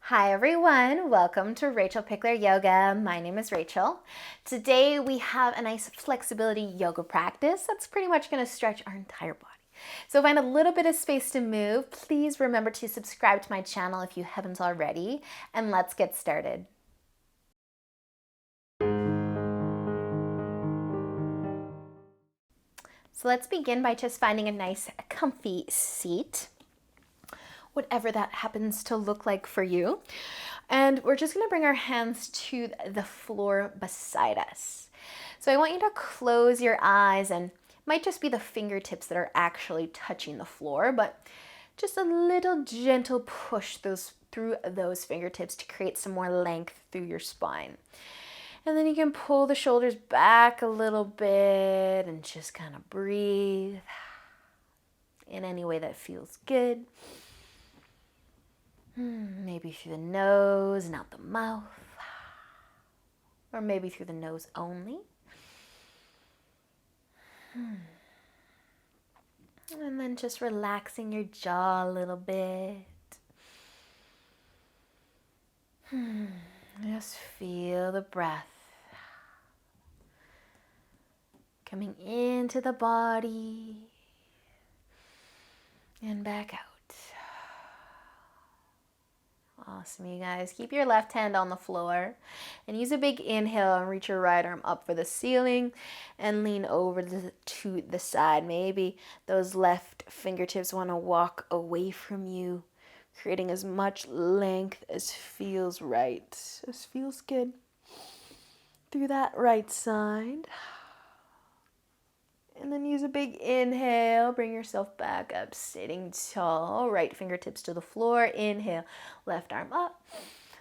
Hi everyone, welcome to Rachel Pichler Yoga. My name is Rachel. Today we have a nice flexibility yoga practice that's pretty much going to stretch our entire body. So find a little bit of space to move. Please remember to subscribe to my channel if you haven't already, and let's get started. So let's begin by just finding a nice comfy seat, whatever that happens to look like for you. And we're just gonna bring our hands to the floor beside us. So I want you to close your eyes, and it might just be the fingertips that are actually touching the floor, but just a little gentle push through those fingertips to create some more length through your spine. And then you can pull the shoulders back a little bit and just kind of breathe in any way that feels good. Maybe through the nose and out the mouth, or maybe through the nose only. And then just relaxing your jaw a little bit. Just feel the breath coming into the body and back out. Awesome, you guys. Keep your left hand on the floor and use a big inhale and reach your right arm up for the ceiling and lean over to the side. Maybe those left fingertips want to walk away from you, creating as much length as feels right, as feels good through that right side. And then use a big inhale, bring yourself back up, sitting tall, right fingertips to the floor. Inhale, left arm up,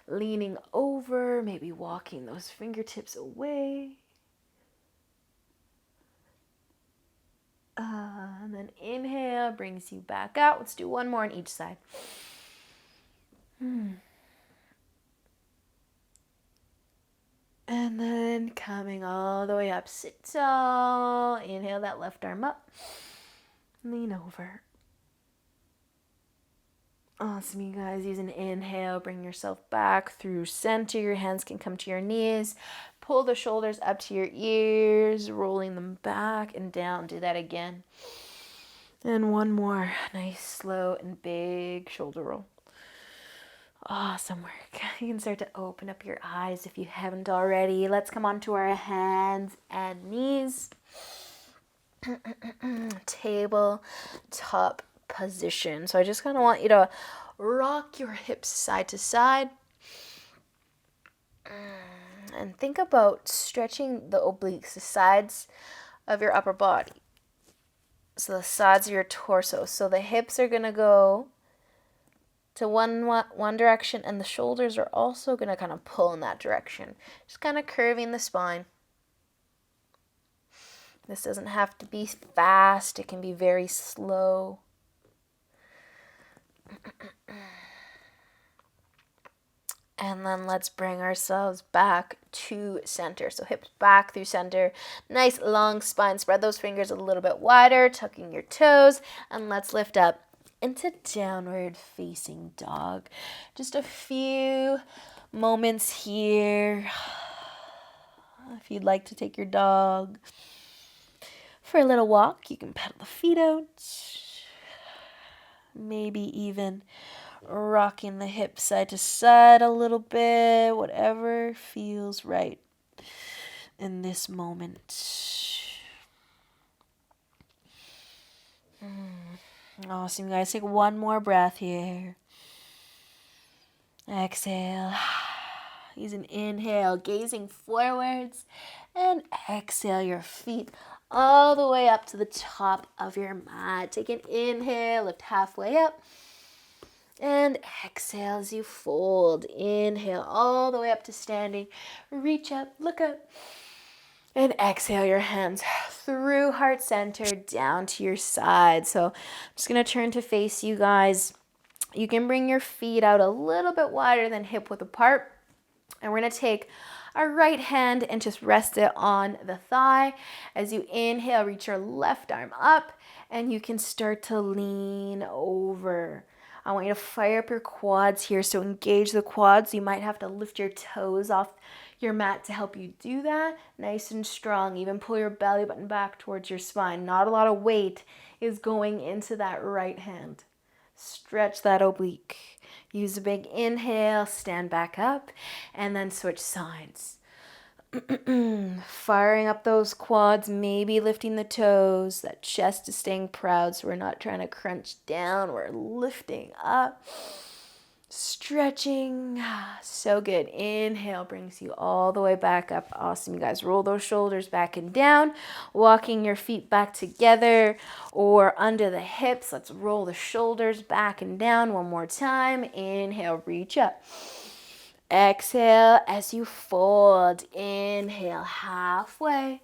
leaning over, maybe walking those fingertips away. And then inhale, brings you back out. Let's do one more on each side. And then coming all the way up, sit tall. Inhale that left arm up. Lean over. Awesome, you guys. Use an inhale. Bring yourself back through center. Your hands can come to your knees. Pull the shoulders up to your ears, rolling them back and down. Do that again. And one more. Nice, slow, and big shoulder roll. Awesome work. You can start to open up your eyes if you haven't already. Let's come onto our hands and knees. Tabletop position. So I just kind of want you to rock your hips side to side. And think about stretching the obliques, the sides of your upper body. So the sides of your torso. So the hips are going to go to one direction, and the shoulders are also going to kind of pull in that direction. Just kind of curving the spine. This doesn't have to be fast. It can be very slow. And then let's bring ourselves back to center. So hips back through center. Nice long spine. Spread those fingers a little bit wider, tucking your toes. And let's lift up into downward facing dog. Just a few moments here. If you'd like to take your dog for a little walk, you can pedal the feet out. Maybe even rocking the hips side to side a little bit, whatever feels right in this moment. Awesome, guys. Take one more breath here. Exhale. Use an inhale, gazing forwards, and exhale your feet all the way up to the top of your mat. Take an inhale, lift halfway up. And exhale as you fold. Inhale all the way up to standing. Reach up, look up. And exhale your hands through heart center down to your side. So I'm just going to turn to face you guys. You can bring your feet out a little bit wider than hip width apart. And we're going to take our right hand and just rest it on the thigh. As you inhale, reach your left arm up, and you can start to lean over. I want you to fire up your quads here. So engage the quads. You might have to lift your toes off your mat to help you do that. Nice and strong. Even pull your belly button back towards your spine. Not a lot of weight is going into that right hand. Stretch that oblique. Use a big inhale, stand back up, and then switch sides. Firing up those quads, maybe lifting the toes. That chest is staying proud, so we're not trying to crunch down. We're lifting up. Stretching. So good. Inhale brings you all the way back up. Awesome, you guys. Roll those shoulders back and down. Walking your feet back together or under the hips. Let's roll the shoulders back and down one more time. Inhale, reach up. Exhale as you fold. Inhale, halfway.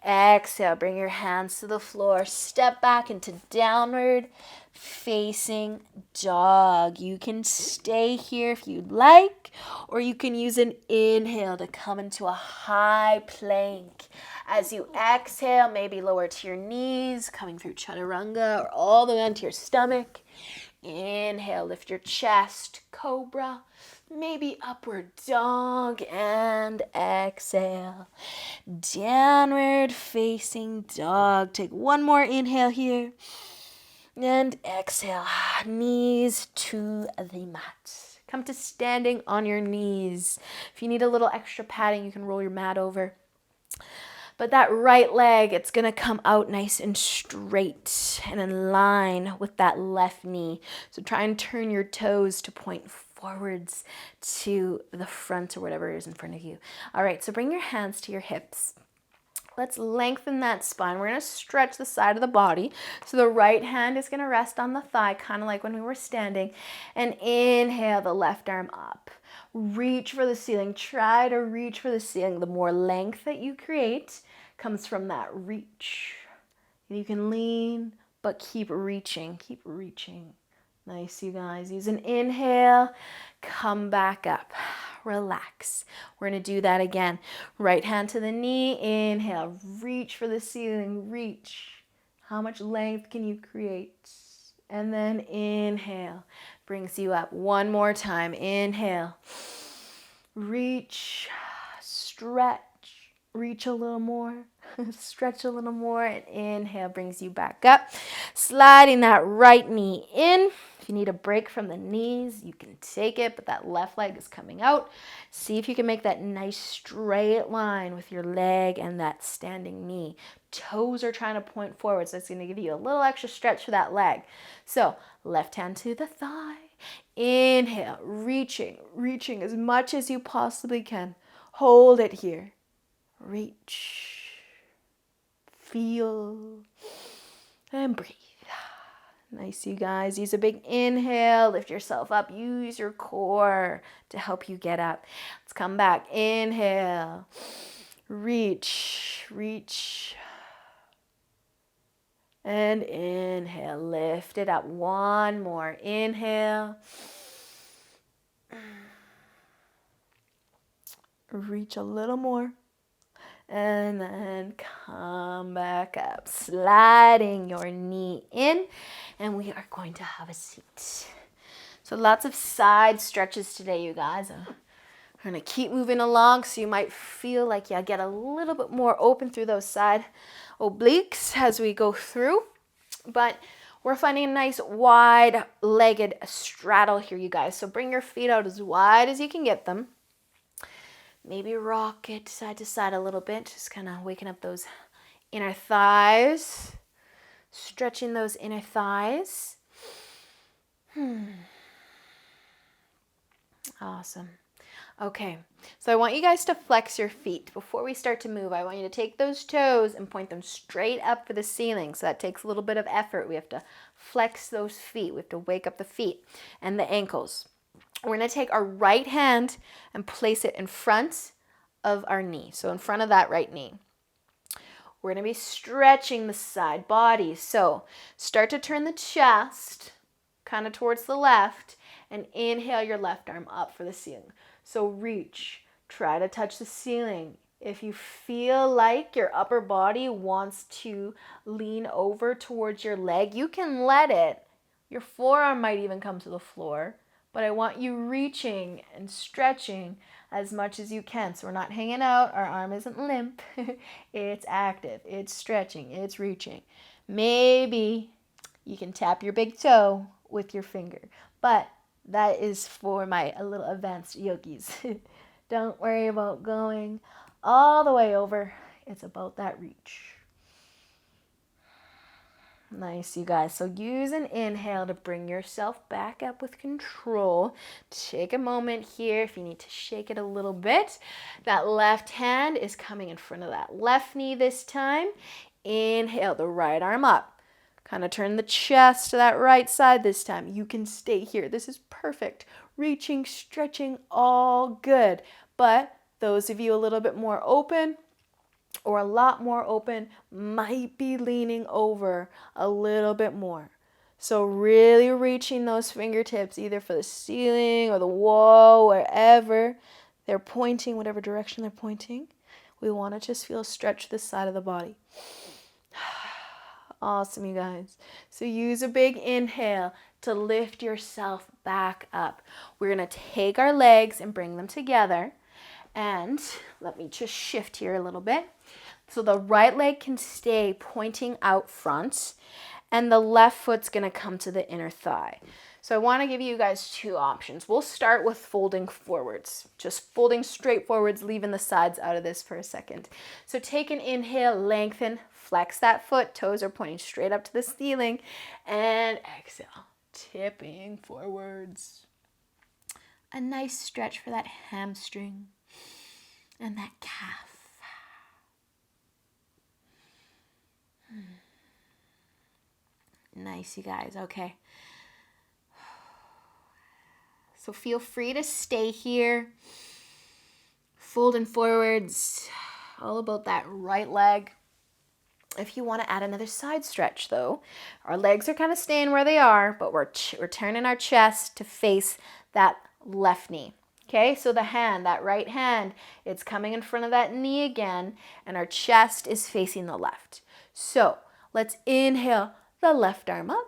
Exhale, bring your hands to the floor. Step back into downward facing dog. You can stay here if you'd like, or you can use an inhale to come into a high plank. As you exhale, maybe lower to your knees, coming through chaturanga, or all the way onto your stomach. Inhale, lift your chest, cobra. Maybe upward dog, and exhale. Downward facing dog. Take one more inhale here. And exhale. Knees to the mat. Come to standing on your knees. If you need a little extra padding, you can roll your mat over. But that right leg, it's going to come out nice and straight and in line with that left knee. So try and turn your toes to point forwards to the front or whatever is in front of you. All right, so bring your hands to your hips. Let's lengthen that spine. We're going to stretch the side of the body. So the right hand is going to rest on the thigh, kind of like when we were standing. And inhale the left arm up. Reach for the ceiling. Try to reach for the ceiling. The more length that you create comes from that reach. And you can lean, but keep reaching. Keep reaching. Nice, you guys. Use an inhale. Come back up. Relax. We're going to do that again. Right hand to the knee. Inhale. Reach for the ceiling. Reach. How much length can you create? And then inhale. Brings you up. One more time. Inhale. Reach. Stretch. Reach a little more. Stretch a little more. And inhale brings you back up. Sliding that right knee in. If you need a break from the knees, you can take it, but that left leg is coming out. See if you can make that nice straight line with your leg and that standing knee. Toes are trying to point forward, so it's going to give you a little extra stretch for that leg. So left hand to the thigh. Inhale, reaching as much as you possibly can. Hold it here. Reach. Feel. And breathe. Nice, you guys. Use a big inhale. Lift yourself up. Use your core to help you get up. Let's come back. Inhale. Reach. Reach. And inhale. Lift it up. One more. Inhale. Reach a little more. And then come back up, sliding your knee in, and we are going to have a seat. So lots of side stretches today, you guys. I'm going to keep moving along, so you might feel like you get a little bit more open through those side obliques as we go through. But we're finding a nice wide-legged straddle here, you guys. So bring your feet out as wide as you can get them. Maybe rock it side to side a little bit, just kind of waking up those inner thighs, stretching those inner thighs. Awesome. Okay, so I want you guys to flex your feet. Before we start to move, I want you to take those toes and point them straight up for the ceiling. So that takes a little bit of effort. We have to flex those feet. We have to wake up the feet and the ankles. We're going to take our right hand and place it in front of our knee. So in front of that right knee. We're going to be stretching the side body. So start to turn the chest kind of towards the left and inhale your left arm up for the ceiling. So reach. Try to touch the ceiling. If you feel like your upper body wants to lean over towards your leg, you can let it. Your forearm might even come to the floor, but I want you reaching and stretching as much as you can. So we're not hanging out. Our arm isn't limp. It's active. It's stretching. It's reaching. Maybe you can tap your big toe with your finger, but that is for my little advanced yogis. Don't worry about going all the way over. It's about that reach. Nice, you guys. So use an inhale to bring yourself back up with control. Take a moment here if you need to shake it a little bit. That left hand is coming in front of that left knee this time. Inhale the right arm up. Kind of turn the chest to that right side this time. You can stay here. This is perfect. Reaching, stretching, all good. But those of you a little bit more open, or a lot more open, might be leaning over a little bit more. So really reaching those fingertips either for the ceiling or the wall, wherever they're pointing, whatever direction they're pointing. We want to just feel stretch this side of the body. Awesome, you guys. So use a big inhale to lift yourself back up. We're going to take our legs and bring them together. And let me just shift here a little bit. So the right leg can stay pointing out front, and the left foot's going to come to the inner thigh. So I want to give you guys two options. We'll start with folding forwards, just folding straight forwards, leaving the sides out of this for a second. So take an inhale, lengthen, flex that foot, toes are pointing straight up to the ceiling, and exhale, tipping forwards. A nice stretch for that hamstring and that calf. Nice, you guys. Okay. So feel free to stay here. Folding forwards. All about that right leg. If you want to add another side stretch, though, our legs are kind of staying where they are, but we're turning our chest to face that left knee. Okay, so the hand, that right hand, it's coming in front of that knee again, and our chest is facing the left. So let's inhale the left arm up.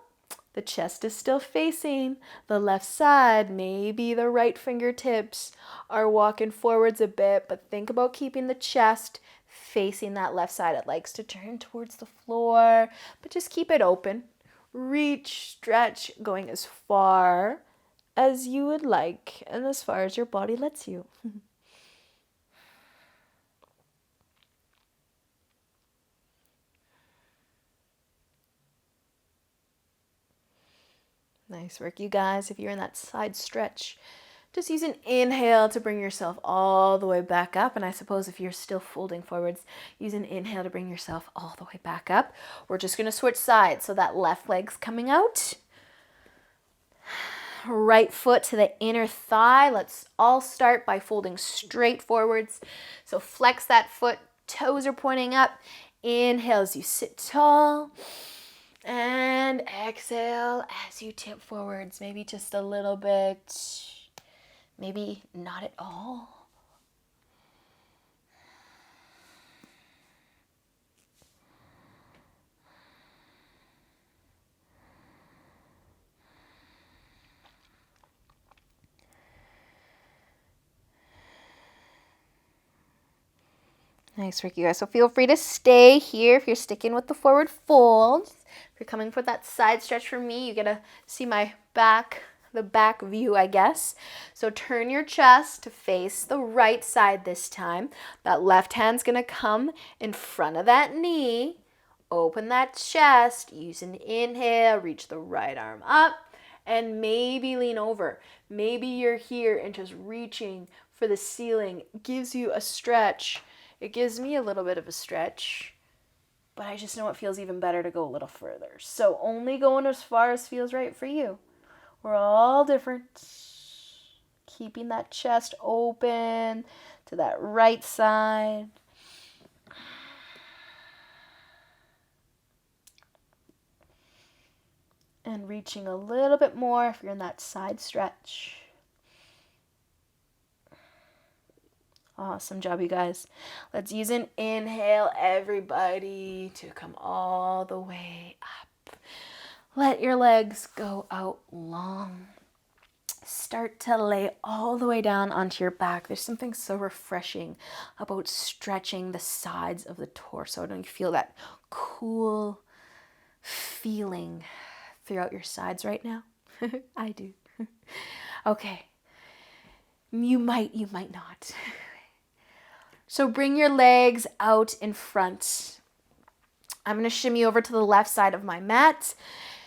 The chest is still facing the left side. Maybe the right fingertips are walking forwards a bit, but think about keeping the chest facing that left side. It likes to turn towards the floor, but just keep it open. Reach, stretch, going as far as you would like and as far as your body lets you. Nice work, you guys. If you're in that side stretch, just use an inhale to bring yourself all the way back up. And I suppose if you're still folding forwards, use an inhale to bring yourself all the way back up. We're just going to switch sides. So that left leg's coming out. Right foot to the inner thigh. Let's all start by folding straight forwards. So flex that foot. Toes are pointing up. Inhale as you sit tall. And exhale as you tip forwards, maybe just a little bit, maybe not at all. Nice work, you guys. So feel free to stay here if you're sticking with the forward fold. If you're coming for that side stretch for me, you get to see my back, the back view, I guess. So turn your chest to face the right side this time. That left hand's going to come in front of that knee. Open that chest. Use an inhale. Reach the right arm up. And maybe lean over. Maybe you're here and just reaching for the ceiling. Gives you a stretch. It gives me a little bit of a stretch, but I just know it feels even better to go a little further. So only going as far as feels right for you. We're all different. Keeping that chest open to that right side. And reaching a little bit more if you're in that side stretch. Awesome job, you guys. Let's use an inhale, everybody, to come all the way up. Let your legs go out long. Start to lay all the way down onto your back. There's something so refreshing about stretching the sides of the torso. Don't you feel that cool feeling throughout your sides right now? I do. Okay. You might not. So bring your legs out in front. I'm going to shimmy over to the left side of my mat.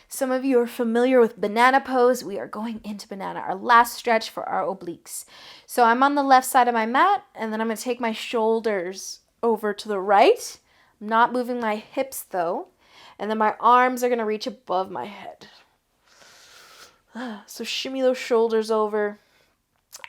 Some of you are familiar with banana pose. We are going into banana, our last stretch for our obliques. So I'm on the left side of my mat, and then I'm going to take my shoulders over to the right. I'm not moving my hips though. And then my arms are going to reach above my head. So shimmy those shoulders over,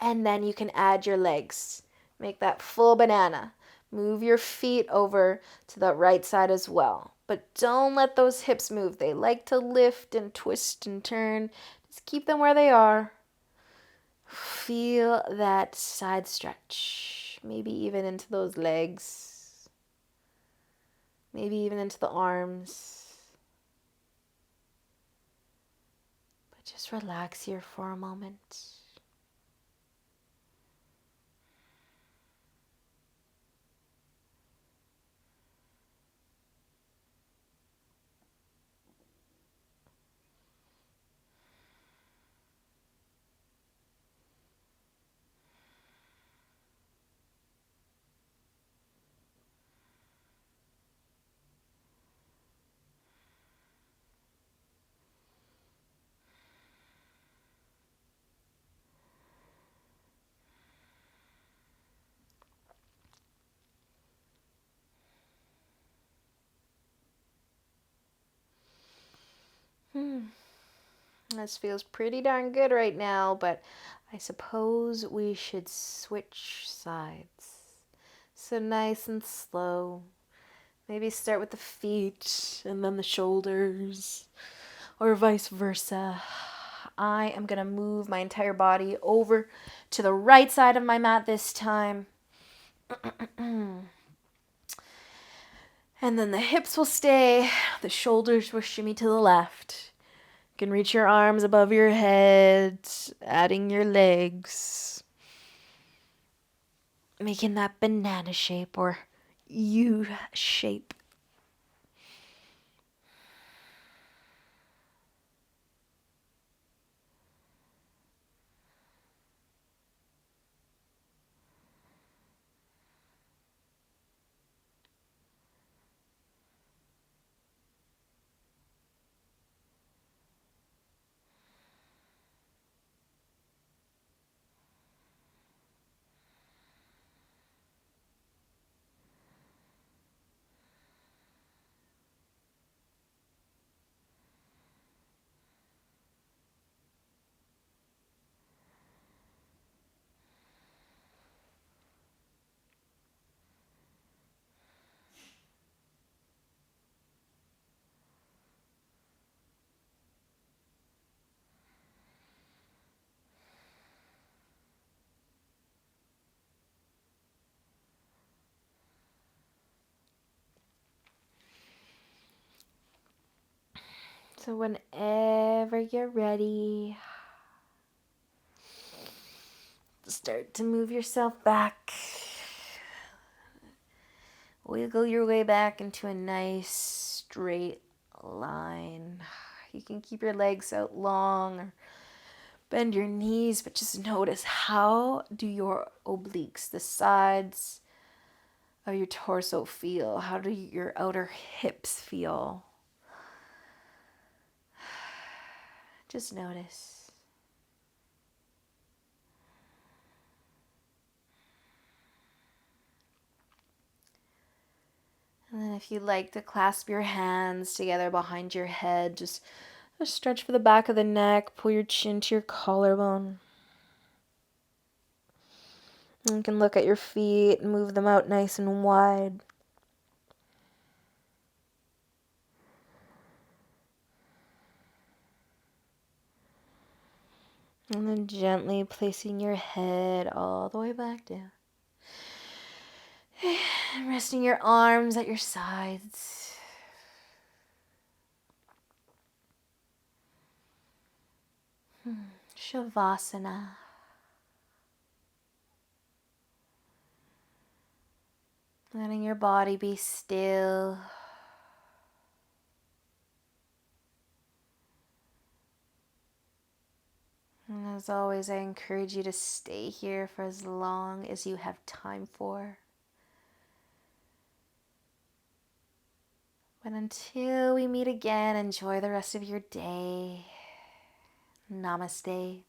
and then you can add your legs. Make that full banana. Move your feet over to the right side as well. But don't let those hips move. They like to lift and twist and turn. Just keep them where they are. Feel that side stretch. Maybe even into those legs. Maybe even into the arms. But just relax here for a moment. This feels pretty darn good right now, but I suppose we should switch sides. So nice and slow. Maybe start with the feet and then the shoulders, or vice versa. I am going to move my entire body over to the right side of my mat this time. And then the hips will stay, the shoulders will shimmy to the left. You can reach your arms above your head, adding your legs, making that banana shape or U shape. So whenever you're ready, start to move yourself back. Wiggle your way back into a nice straight line. You can keep your legs out long or bend your knees, but just notice, how do your obliques, the sides of your torso, feel? How do your outer hips feel? Just notice. And then if you like to clasp your hands together behind your head, just stretch for the back of the neck, pull your chin to your collarbone. And you can look at your feet and move them out nice and wide. And then gently placing your head all the way back down. And resting your arms at your sides. Shavasana. Letting your body be still. And as always, I encourage you to stay here for as long as you have time for. But until we meet again, enjoy the rest of your day. Namaste.